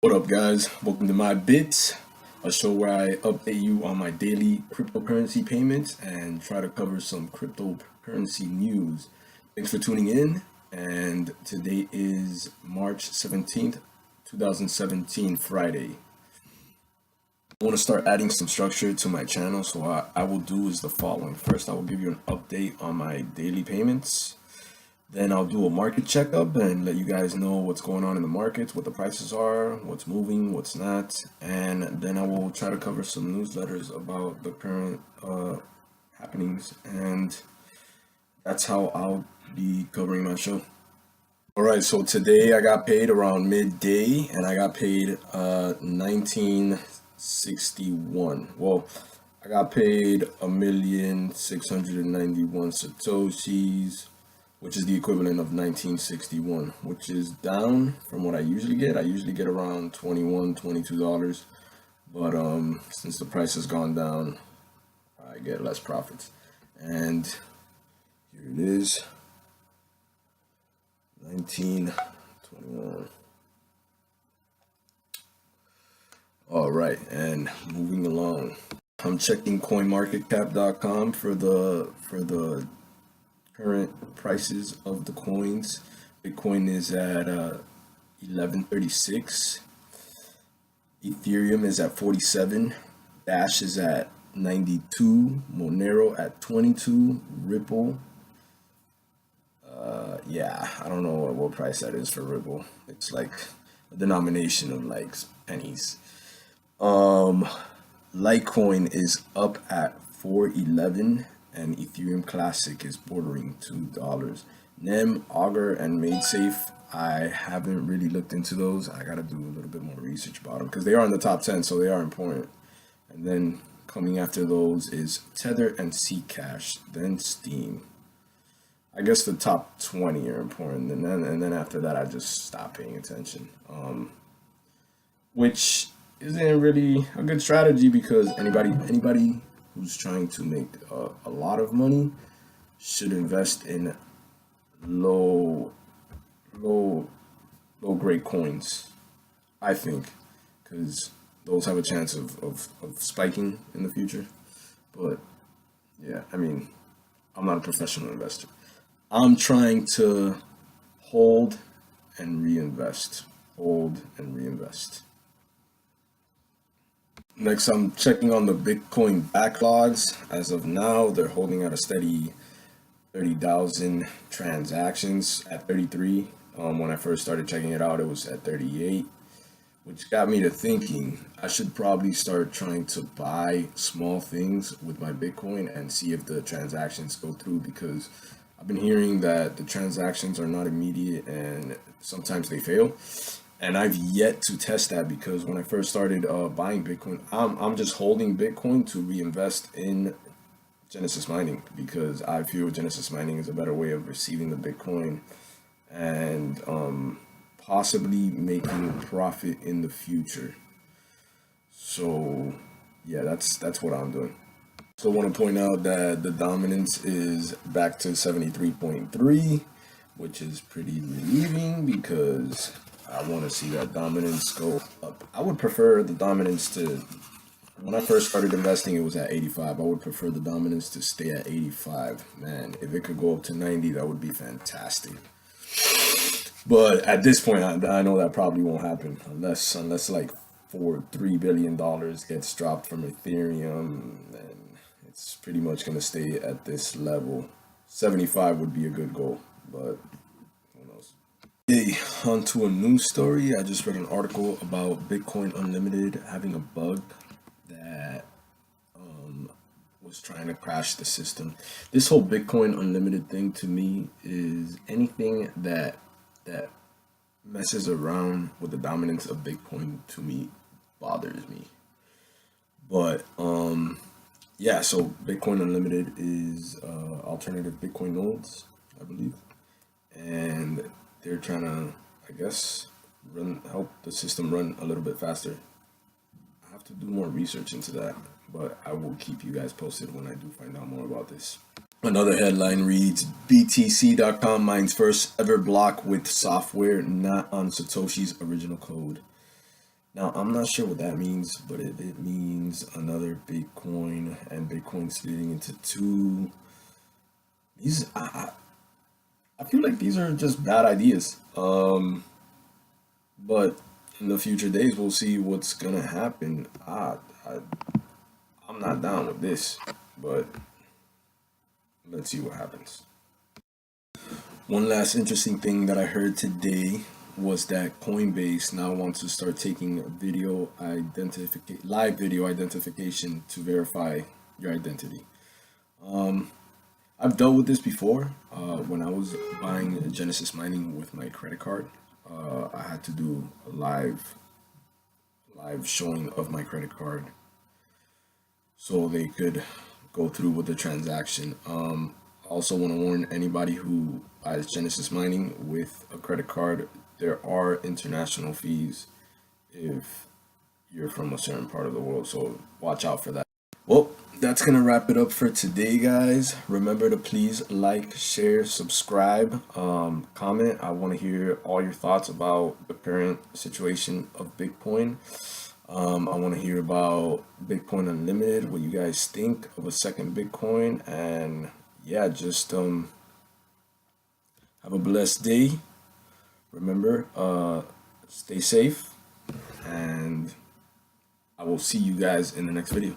What up, guys? Welcome to My Bits, a show where I update you on my daily cryptocurrency payments and try to cover some cryptocurrency news. Thanks for tuning in, and today is March 17th, 2017, Friday. I want to start adding some structure to my channel, so what I will do is the following. First, I will give you an update on my daily payments. Then I'll do a market checkup and let you guys know what's going on in the markets, what the prices are, what's moving, what's not. And then I will try to cover some newsletters about the current happenings. And that's how I'll be covering my show. All right, so today I got paid around midday and I got paid 1961. Well, I got paid 1,691 Satoshis, which is the equivalent of 1961, which is down from what I usually get. I usually get around $21, $22, but since the price has gone down, I get less profits. And here it is, 1921. All right, and moving along, I'm checking coinmarketcap.com for the current prices of the coins. Bitcoin is at 1136. Ethereum is at 47. Dash is at 92. Monero at 22. Ripple. Yeah, I don't know what price that is for Ripple. It's like a denomination of like pennies. Litecoin is up at 411. And Ethereum Classic is bordering $2. NEM, Augur, and MadeSafe, I haven't really looked into those. I gotta do a little bit more research about them because they are in the top 10, so they are important. And then coming after those is Tether and Zcash, then Steam. I guess the top 20 are important, and then after that, I just stop paying attention. Which isn't really a good strategy because anybody who's trying to make a lot of money should invest in low grade coins, I think, because those have a chance of spiking in the future. But yeah, I mean, I'm not a professional investor. I'm trying to hold and reinvest. Next, I'm checking on the Bitcoin backlogs. As of now, they're holding at a steady 30,000 transactions at 33. When I first started checking it out, it was at 38, which got me to thinking I should probably start trying to buy small things with my Bitcoin and see if the transactions go through, because I've been hearing that the transactions are not immediate and sometimes they fail. And I've yet to test that because when I first started buying Bitcoin, I'm just holding Bitcoin to reinvest in Genesis mining because I feel Genesis mining is a better way of receiving the Bitcoin and possibly making profit in the future. So yeah, that's what I'm doing. So I want to point out that the dominance is back to 73.3, which is pretty relieving because I want to see that dominance go up. I would prefer the dominance to, when I first started investing, it was at 85. I would prefer the dominance to stay at 85. Man, if it could go up to 90, that would be fantastic. But at this point, I know that probably won't happen unless like $3 billion gets dropped from Ethereum, and it's pretty much going to stay at this level. 75 would be a good goal, but hey, on to a news story. I just read an article about Bitcoin Unlimited having a bug that was trying to crash the system. This whole Bitcoin Unlimited thing to me is anything that messes around with the dominance of Bitcoin, to me, bothers me. But yeah, so Bitcoin Unlimited is alternative Bitcoin nodes, I believe, and they're trying to, I guess, help the system run a little bit faster. I have to do more research into that, but I will keep you guys posted when I do find out more about this. Another headline reads, BTC Calm Minds first ever block with software not on Satoshi's original code. Now, I'm not sure what that means, but it means another Bitcoin and Bitcoin splitting into two. These, I feel like these are just bad ideas. But in the future days, we'll see what's gonna happen. I'm not down with this, but let's see what happens. One last interesting thing that I heard today was that Coinbase now wants to start taking live video identification to verify your identity. I've dealt with this before. When I was buying Genesis mining with my credit card, I had to do a live showing of my credit card so they could go through with the transaction. I also want to warn anybody who buys Genesis mining with a credit card, there are international fees if you're from a certain part of the world, so watch out for that. Well, that's gonna wrap it up for today, guys. Remember to please like, share, subscribe, comment. I want to hear all your thoughts about the current situation of Bitcoin. I want to hear about Bitcoin Unlimited, what you guys think of a second Bitcoin, and yeah, just have a blessed day. Remember, stay safe, and I will see you guys in the next video.